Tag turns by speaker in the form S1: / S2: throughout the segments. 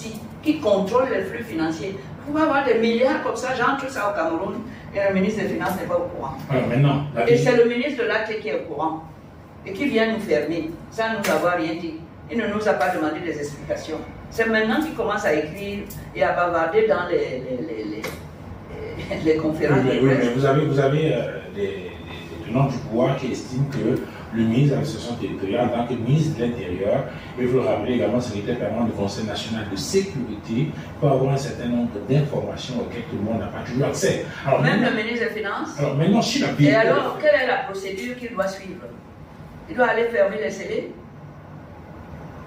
S1: ici, qui contrôle les flux financiers. Vous pouvez avoir des milliards comme ça, j'entre ça au Cameroun, et le ministre des Finances n'est pas au courant.
S2: Alors maintenant,
S1: et c'est le ministre de l'AT qui est au courant, et qui vient nous fermer, sans nous avoir rien dit. Il ne nous a pas demandé des explications. C'est maintenant qu'il commence à écrire et à bavarder dans les conférences.
S2: Oui, mais vous avez des tenants du pouvoir qui estiment que le ministre de l'administration territoriale, en tant que ministre de l'Intérieur, il faut le rappeler également, secrétaire permanent du Conseil national de sécurité, peut avoir un certain nombre d'informations auxquelles tout le monde n'a pas toujours accès. Alors,
S1: même le ministre des Finances.
S2: Alors maintenant, si la
S1: Et alors, quelle est la procédure qu'il doit suivre? Il doit aller fermer les scellés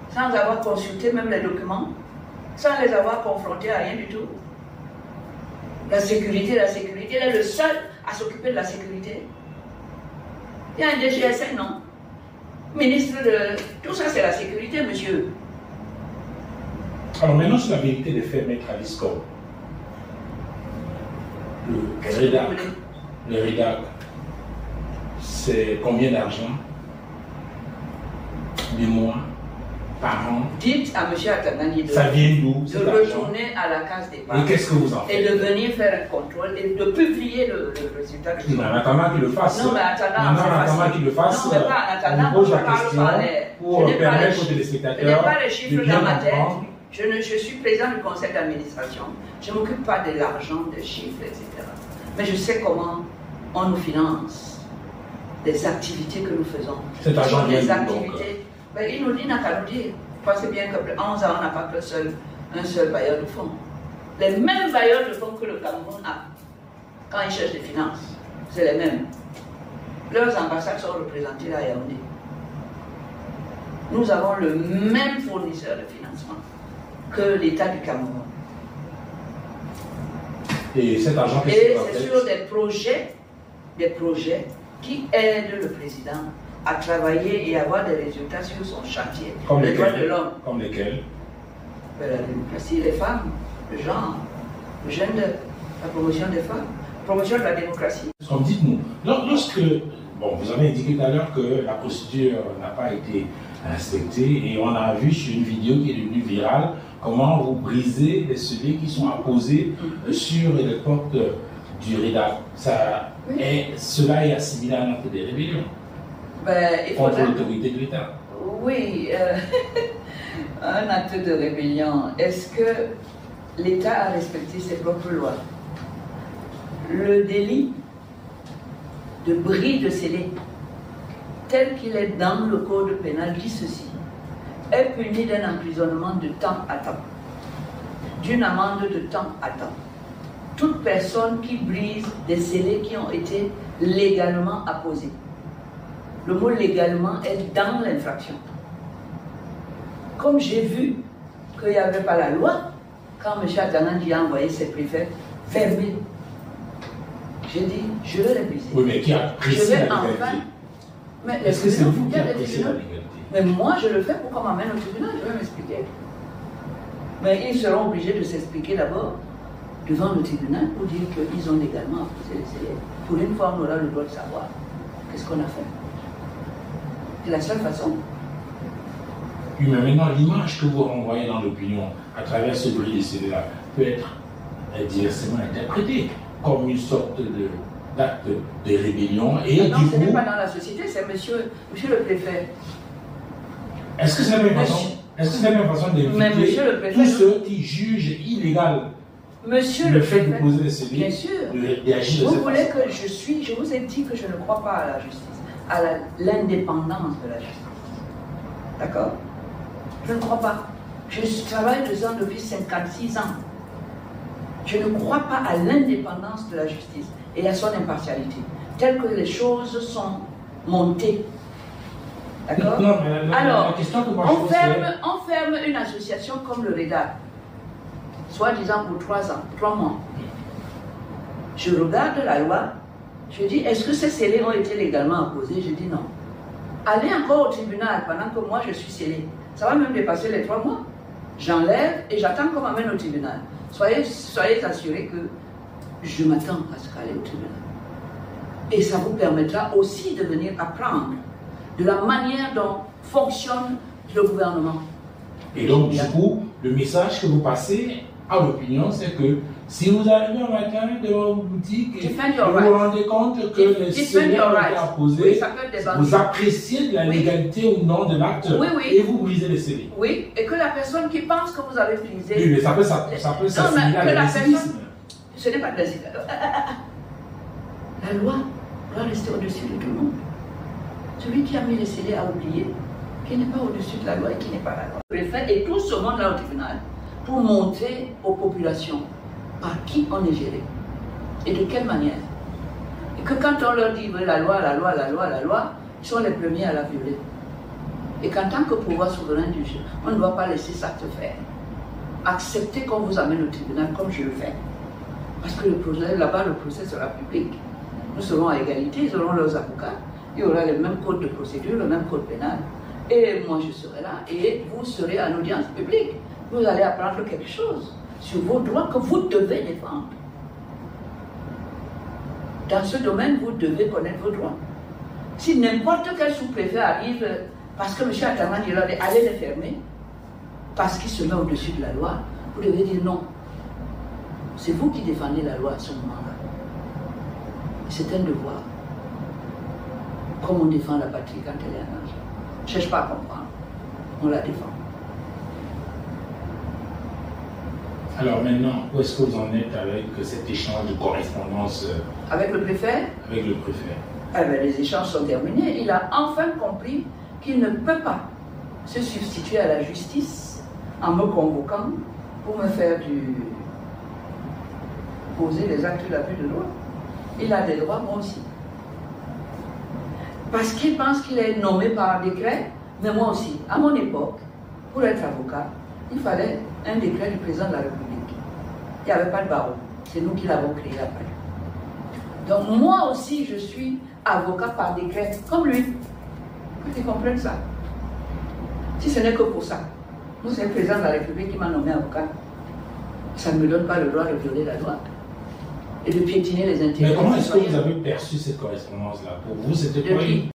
S1: sans avoir consulté même les documents, sans les avoir confrontés à rien du tout. La sécurité, il est le seul à s'occuper de la sécurité. Il y a un DGSN, non? Ministre de... Tout ça, c'est la sécurité, monsieur.
S2: Alors maintenant, sur la vérité des faits, Maître Alice Cobb, le REDAC, c'est combien d'argent? Des mois? Par an?
S1: Dites à M. Atangani
S2: ça vient d'où?
S1: De retourner à la case des parents.
S2: Et qu'est-ce que vous en faites?
S1: Et de venir faire un contrôle et de publier le résultat du
S2: en attendant qu'il le fasse.
S1: Non, mais attendant
S2: qu'il le fasse.
S1: Non, mais pas en attendant.
S2: On pose la question pour permettre aux téléspectateurs.
S1: Je n'ai pas les chiffres dans ma tête. Je suis président du conseil d'administration. Je ne m'occupe pas de l'argent, des chiffres, etc. Mais je sais comment on nous finance des activités que nous faisons.
S2: Cet argent vient
S1: des activités. Ben, il nous dit, n'a qu'à nous dire. Vous pensez bien que 11 ans, on n'a pas qu'un seul bailleur de fonds. Les mêmes bailleurs de fonds que le Cameroun a quand ils cherchent des finances, c'est les mêmes. Leurs ambassades sont représentées à Yaoundé. Nous avons le même fournisseur de financement que l'État du Cameroun.
S2: Et cet argent,
S1: et c'est sur des projets qui aident le président à travailler et avoir des résultats sur son chantier.
S2: Comme
S1: les droits de
S2: lesquels?
S1: l'homme.
S2: Comme lesquels?
S1: La démocratie, les femmes, le genre, le gender, la promotion des femmes, la promotion de la démocratie.
S2: Dites-nous, lorsque, bon, vous avez indiqué tout à l'heure que la procédure n'a pas été respectée et on a vu sur une vidéo qui est devenue virale comment vous brisez les scellés qui sont apposés sur les portes du REDAC. Cela est assimilé à un acte de rébellion contre l'autorité de l'État.
S1: Oui, un acte de rébellion. Est-ce que l'État a respecté ses propres lois? Le délit de bris de scellé, tel qu'il est dans le code pénal, dit ceci: est puni d'un emprisonnement de temps à temps, d'une amende de temps à temps. Toute personne qui brise des scellés qui ont été légalement apposés. Le mot légalement est dans l'infraction. Comme j'ai vu qu'il n'y avait pas la loi, quand M. Atangani a envoyé ses préfets fermer, j'ai dit, je vais les briser.
S2: Oui, mais qui a apprécié la légalité? Est-ce que c'est vous qui appréciez la légalité?
S1: Mais moi, je le fais pour qu'on m'amène au tribunal, je vais m'expliquer. Mais ils seront obligés de s'expliquer d'abord devant le tribunal pour dire qu'ils ont légalement apposé les scellés. Pour une fois, on aura le droit de savoir qu'est-ce qu'on a fait. C'est la seule façon.
S2: Oui, mais maintenant, l'image que vous renvoyez dans l'opinion à travers ce bris de scellés-là peut être diversement interprétée comme une sorte d'acte de rébellion. Et
S1: non, ce n'est pas dans la société, c'est monsieur le préfet.
S2: Est-ce que c'est la même façon d'éviter tous ceux qui jugent illégal le fait de poser des scellés?
S1: Bien sûr. Vous voulez que je vous ai dit que je ne crois pas à la justice, à l'indépendance de la justice. D'accord? Je ne crois pas. Je travaille depuis 56 ans. Je ne crois pas à l'indépendance de la justice et à son impartialité, telles que les choses sont montées. D'accord? Alors,
S2: la question que moi
S1: on ferme une association comme le REDAC, soi-disant pour 3 mois. Je regarde la loi, je dis, est-ce que ces scellés ont été légalement apposés? Je dis non. Allez encore au tribunal pendant que moi je suis scellé. Ça va même dépasser les 3 mois. J'enlève et j'attends qu'on m'amène au tribunal. Soyez assurés que je m'attends à ce qu'aller au tribunal. Et ça vous permettra aussi de venir apprendre de la manière dont fonctionne le gouvernement.
S2: Et donc, du coup, le message que vous passez à l'opinion, c'est que si vous arrivez un matin devant une boutique et vous vous rendez compte que les scellés ont été apposés, vous appréciez de la légalité ou non de l'acte et vous brisez les scellés.
S1: Oui, et que la personne qui pense que vous avez brisé...
S2: Oui, mais ça peut s'assimiler à l'incivisme.
S1: Ce n'est pas de l'incivisme. La loi doit rester au-dessus de tout le monde. Celui qui a mis les scellés a oublié qu'il n'est pas au-dessus de la loi et qu'il n'est pas la loi. Le fait, et tout ce monde-là au tribunal, pour montrer aux populations par qui on est géré et de quelle manière. Et que quand on leur dit la loi, la loi, la loi, la loi, ils sont les premiers à la violer. Et qu'en tant que pouvoir souverain du jeu, on ne doit pas laisser ça se faire. Acceptez qu'on vous amène au tribunal comme je le fais. Parce que là-bas, le procès sera public. Nous serons à égalité, ils auront leurs avocats, il y aura les mêmes codes de procédure, le même code pénal. Et moi, je serai là et vous serez en audience publique. Vous allez apprendre quelque chose sur vos droits que vous devez défendre. Dans ce domaine, vous devez connaître vos droits. Si n'importe quel sous-préfet arrive, parce que M. Ataman dit allez les fermer, parce qu'il se met au-dessus de la loi, vous devez dire non. C'est vous qui défendez la loi à ce moment-là. C'est un devoir. Comme on défend la patrie quand elle est en danger. Ne cherche pas à comprendre. On la défend.
S2: Alors maintenant, où est-ce que vous en êtes avec cet échange de correspondance
S1: avec le préfet?
S2: Avec le préfet.
S1: Eh bien, les échanges sont terminés. Il a enfin compris qu'il ne peut pas se substituer à la justice en me convoquant pour me faire poser les actes de l'abus de loi. Il a des droits, moi aussi. Parce qu'il pense qu'il est nommé par décret, mais moi aussi. À mon époque, pour être avocat, il fallait un décret du président de la République. Il n'y avait pas de barreau. C'est nous qui l'avons créé après. Donc moi aussi, je suis avocat par décret, comme lui. Faut qu'ils comprennent ça. Si ce n'est que pour ça. Moi, c'est le président de la République qui m'a nommé avocat. Ça ne me donne pas le droit de violer la loi et de piétiner les intérêts.
S2: Mais comment est-ce que vous avez perçu cette correspondance-là? Pour vous, c'était quoi?